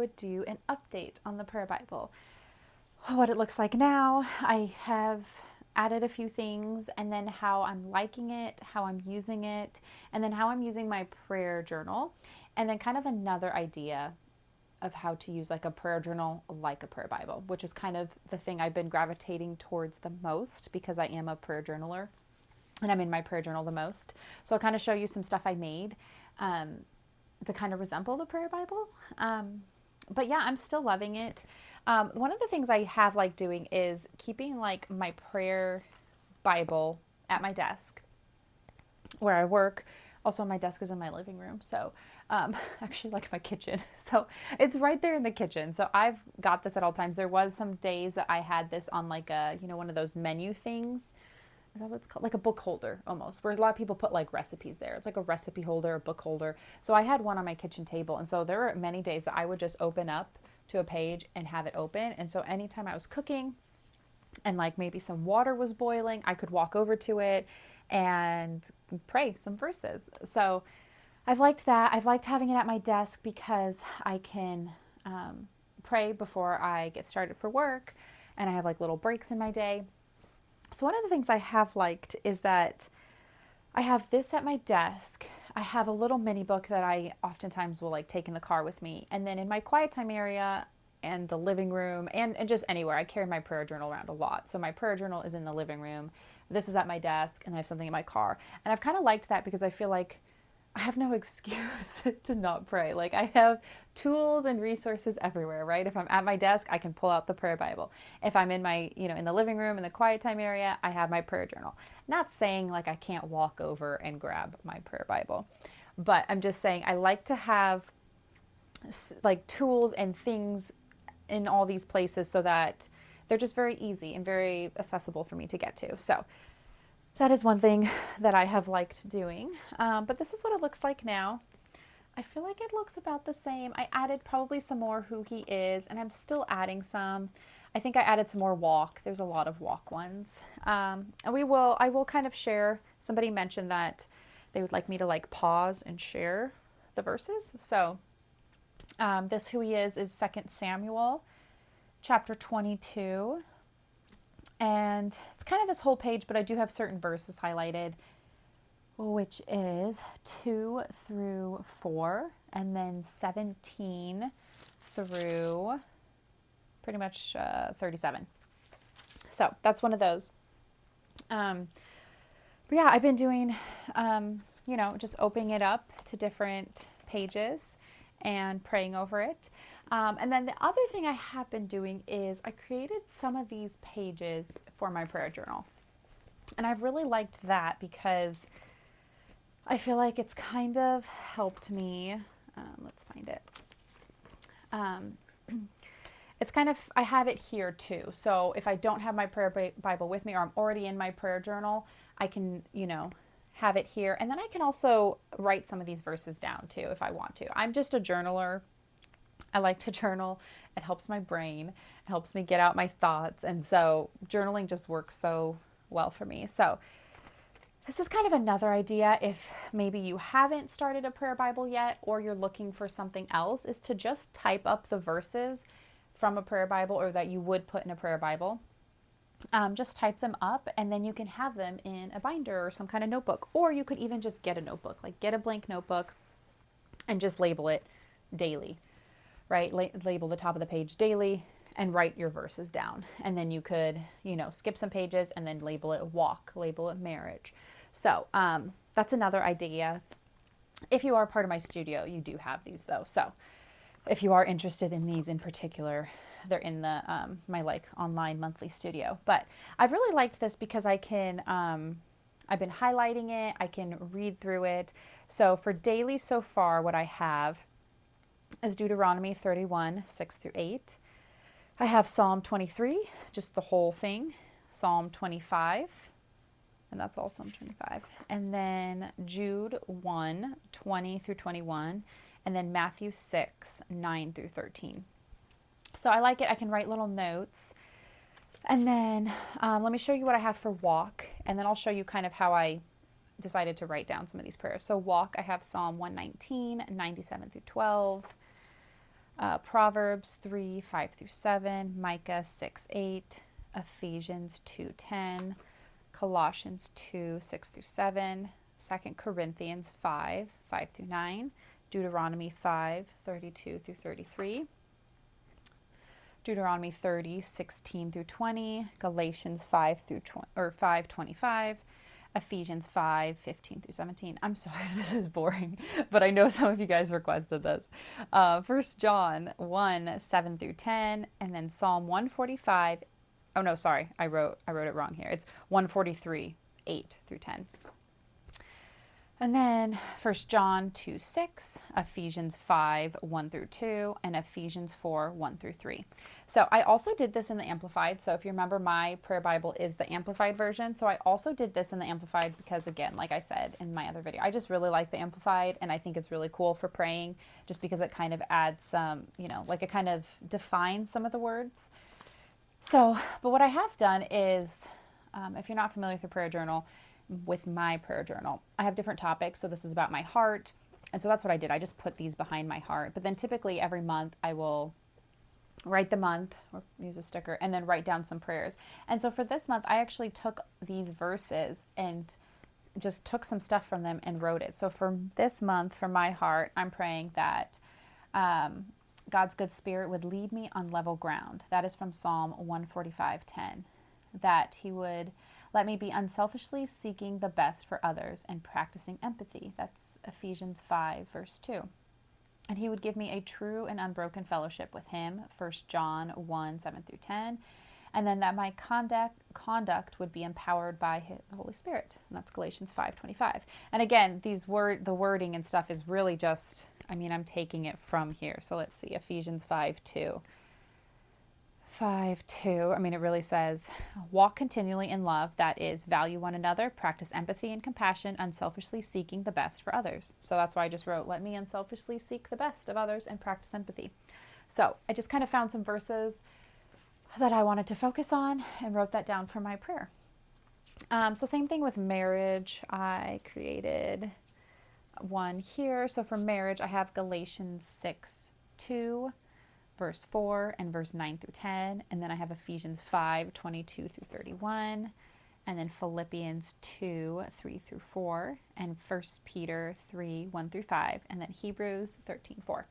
would do an update on the prayer Bible. What it looks like now. I have added a few things, and then how I'm liking it, how I'm using it, and then how I'm using my prayer journal, and then kind of another idea of how to use like a prayer journal like a prayer Bible, which is kind of the thing I've been gravitating towards the most because I am a prayer journaler and I'm in my prayer journal the most. So I'll kind of show you some stuff I made um, to kind of resemble the prayer Bible. But yeah, I'm still loving it. One of the things I have like doing is keeping like my prayer Bible at my desk where I work. Also, my desk is in my living room, so actually like my kitchen. So it's right there in the kitchen. So I've got this at all times. There was some days that I had this on like a, one of those menu things. Is that what it's called? Like a book holder almost, where a lot of people put like recipes there. It's like a recipe holder, a book holder. So I had one on my kitchen table. And so there were many days that I would just open up to a page and have it open. And so anytime I was cooking and like maybe some water was boiling, I could walk over to it and pray some verses. So I've liked that. I've liked having it at my desk because I can pray before I get started for work, and I have like little breaks in my day. So one of the things I have liked is that I have this at my desk. I have a little mini book that I oftentimes will like take in the car with me. And then in my quiet time area and the living room and just anywhere, I carry my prayer journal around a lot. So my prayer journal is in the living room. This is at my desk, and I have something in my car. And I've kind of liked that because I feel like I have no excuse to not pray. Like I have tools and resources everywhere, right? If I'm at my desk, I can pull out the prayer Bible. If I'm in my, in the living room in the quiet time area, I have my prayer journal. Not saying like I can't walk over and grab my prayer Bible, but I'm just saying I like to have like tools and things in all these places so that they're just very easy and very accessible for me to get to. So that is one thing that I have liked doing. But this is what it looks like now. I feel like it looks about the same. I added probably some more who he is, and I'm still adding some. I think I added some more walk. There's a lot of walk ones. And I will kind of share. Somebody mentioned that they would like me to like pause and share the verses. So this who he is 2 Samuel chapter 22. And it's kind of this whole page, but I do have certain verses highlighted, which is 2 through 4, and then 17 through pretty much 37. So that's one of those. But yeah, I've been doing, just opening it up to different pages and praying over it. And then the other thing I have been doing is I created some of these pages for my prayer journal. And I've really liked that because I feel like it's kind of helped me. Let's find it. It's kind of, I have it here too. So if I don't have my prayer Bible with me, or I'm already in my prayer journal, I can, have it here. And then I can also write some of these verses down too if I want to. I'm just a journaler. I like to journal. It helps my brain. It helps me get out my thoughts. And so journaling just works so well for me. So this is kind of another idea if maybe you haven't started a prayer Bible yet, or you're looking for something else, is to just type up the verses from a prayer Bible, or that you would put in a prayer Bible. Just type them up, and then you can have them in a binder or some kind of notebook. Or you could even just get a notebook, like get a blank notebook and just label it daily, right? Label the top of the page daily and write your verses down. And then you could, skip some pages and then label it walk, label it marriage. So that's another idea. If you are part of my studio, you do have these though. So if you are interested in these in particular, they're in the my like online monthly studio. But I've really liked this because I can, I've been highlighting it. I can read through it. So for daily so far, what I have is Deuteronomy 31, 6 through 8. I have Psalm 23, just the whole thing. Psalm 25, and that's all Psalm 25. And then Jude 1, 20 through 21. And then Matthew 6, 9 through 13. So I like it. I can write little notes. And then let me show you what I have for walk. And then I'll show you kind of how I decided to write down some of these prayers. So walk, I have Psalm 119, 97 through 12. Proverbs 3, 5 through 7, Micah 6, 8, Ephesians 2:10, Colossians 2, 6 through 7, 2 Corinthians 5, 5 through 9, Deuteronomy 5, 32 through 33, Deuteronomy 30, 16 through 20, Galatians 5 through 20, or 5:25, Ephesians 5, 15 through 17. I'm sorry if this is boring, but I know some of you guys requested this. 1 John 1, 7 through 10, and then Psalm 145. Oh no, sorry, I wrote it wrong here. It's 143, 8 through 10. And then 1 John 2, 6, Ephesians 5, 1 through 2, and Ephesians 4, 1 through 3. So I also did this in the Amplified. So if you remember, my prayer Bible is the Amplified version. So I also did this in the Amplified because, again, like I said in my other video, I just really like the Amplified, and I think it's really cool for praying just because it kind of adds some, like it kind of defines some of the words. So, but what I have done is, if you're not familiar with the prayer journal, with my prayer journal, I have different topics. So this is about my heart. And so that's what I did. I just put these behind my heart. But then typically every month I will write the month or use a sticker and then write down some prayers. And so for this month, I actually took these verses and just took some stuff from them and wrote it. So for this month, for my heart, I'm praying that God's good spirit would lead me on level ground. That is from Psalm 145:10. That he would let me be unselfishly seeking the best for others and practicing empathy. That's Ephesians 5, verse 2. And he would give me a true and unbroken fellowship with him, 1 John 1, 7 through 10. And then that my conduct would be empowered by the Holy Spirit. And that's Galatians 5:25. And again, the wording and stuff is really just, I'm taking it from here. So let's see, Ephesians 5:2. 5:2. It really says, walk continually in love, that is, value one another, practice empathy and compassion, unselfishly seeking the best for others. So that's why I just wrote, let me unselfishly seek the best of others and practice empathy. So I just kind of found some verses that I wanted to focus on and wrote that down for my prayer. So same thing with marriage. I created one here. So for marriage, I have Galatians 6:2. verse 4 and verse 9 through 10. And then I have Ephesians 5, 22 through 31. And then Philippians 2, 3 through 4. And 1 Peter 3, 1 through 5. And then Hebrews 13, 4.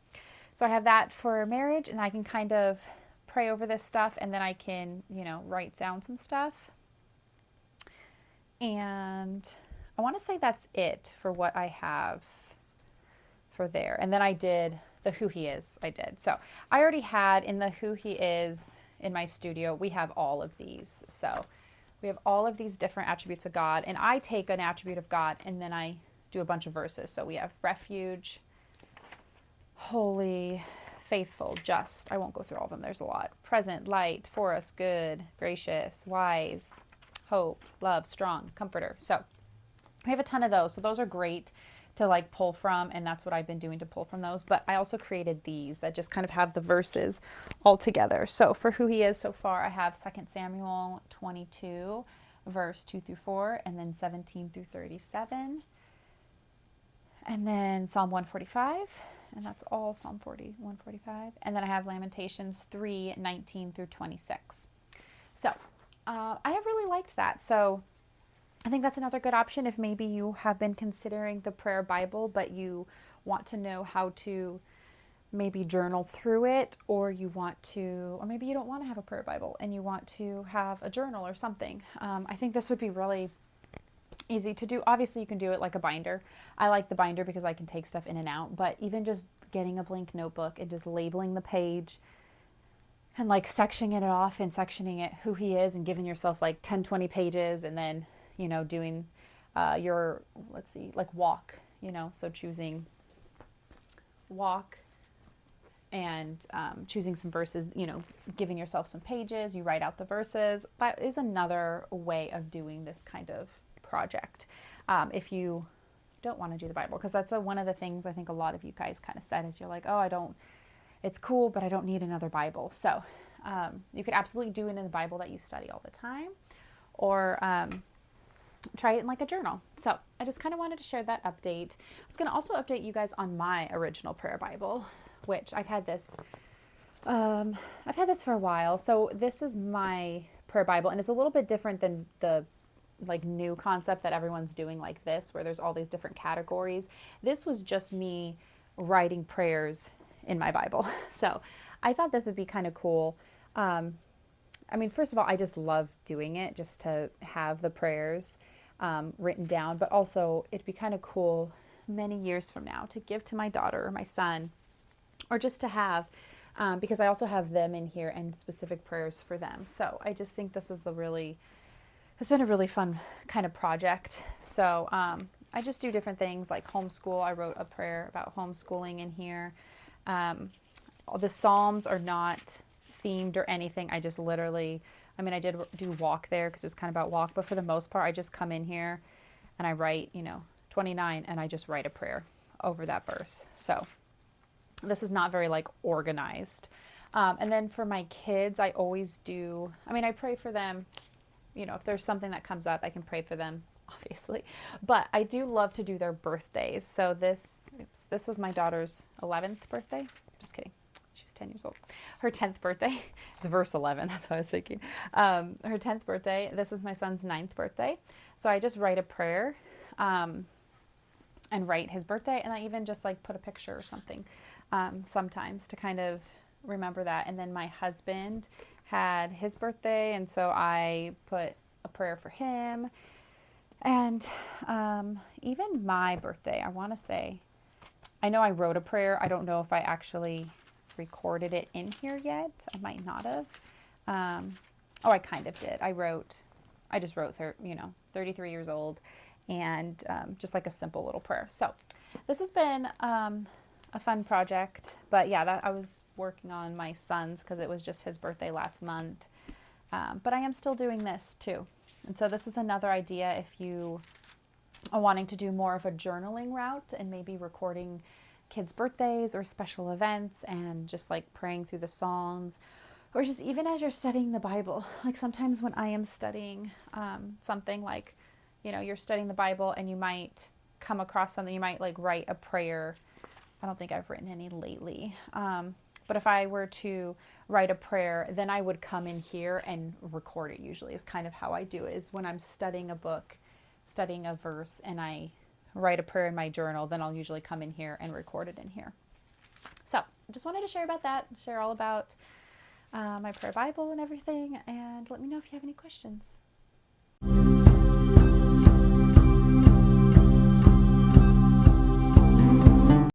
So I have that for marriage, and I can kind of pray over this stuff, and then I can, write down some stuff. And I want to say that's it for what I have for there. And then I did the who he is. So I already had in the who he is in my studio, we have all of these. So we have all of these different attributes of God, and I take an attribute of God and then I do a bunch of verses. So we have refuge, holy, faithful, just. I won't go through all of them. There's a lot. Present, light, for us, good, gracious, wise, hope, love, strong, comforter. So we have a ton of those. So those are great to pull from, and that's what I've been doing to pull from those. But I also created these that just kind of have the verses all together. So for who he is so far, I have 2 Samuel 22, verse 2 through 4, and then 17 through 37. And then Psalm 145, and that's all Psalm 145. And then I have Lamentations 3, 19 through 26. So I have really liked that. So I think that's another good option if maybe you have been considering the prayer Bible, but you want to know how to maybe journal through it, or maybe you don't want to have a prayer Bible and you want to have a journal or something. I think this would be really easy to do. Obviously, you can do it like a binder. I like the binder because I can take stuff in and out, but even just getting a blank notebook and just labeling the page and sectioning it off and sectioning it who he is and giving yourself 10, 20 pages, and then doing your, walk, so choosing walk and choosing some verses, giving yourself some pages, you write out the verses. That is another way of doing this kind of project. If you don't want to do the Bible, because that's one of the things I think a lot of you guys kind of said is you're like, oh, it's cool, but I don't need another Bible. So you could absolutely do it in the Bible that you study all the time, or try it in a journal. So I just kind of wanted to share that update. I was going to also update you guys on my original prayer Bible, which I've had this for a while. So this is my prayer Bible, and it's a little bit different than the like new concept that everyone's doing like this, where there's all these different categories. This was just me writing prayers in my Bible. So I thought this would be kind of cool. I mean, first of all, I just love doing it just to have the prayers written down, but also it'd be kind of cool many years from now to give to my daughter or my son, or just to have, because I also have them in here and specific prayers for them. So I just think this is it's been a really fun kind of project. So I just do different things like homeschool. I wrote a prayer about homeschooling in here. The Psalms are not themed or anything. I just literally, I mean, I did do walk there because it was kind of about walk, but for the most part, I just come in here and I write, 29, and I just write a prayer over that verse. So this is not very like organized. And then for my kids, I always do, I pray for them. If there's something that comes up, I can pray for them, obviously. But I do love to do their birthdays. So this was my daughter's 11th birthday. Just kidding. She's 10 years old. Her 10th birthday. It's verse 11. That's what I was thinking. Her 10th birthday. This is my son's 9th birthday. So I just write a prayer and write his birthday. And I even just like put a picture or something sometimes to kind of remember that. And then my husband had his birthday, and so I put a prayer for him. And even my birthday, I want to say, I know I wrote a prayer. I don't know if I actually recorded it in here yet. I might not have. I kind of did. I just wrote 33 years old, and just like a simple little prayer. So this has been a fun project, but yeah, that I was working on my son's because it was just his birthday last month. But I am still doing this too. And so this is another idea if you are wanting to do more of a journaling route and maybe recording kids' birthdays or special events and just like praying through the Psalms, or just even as you're studying the Bible. Like sometimes when I am studying something like, you're studying the Bible and you might come across something, you might like write a prayer. I don't think I've written any lately. But if I were to write a prayer, then I would come in here and record it usually is kind of how I do it, is when I'm studying a book, studying a verse, and I write a prayer in my journal, then I'll usually come in here and record it in here. So I just wanted to share about that, share all about my prayer Bible and everything, and let me know if you have any questions.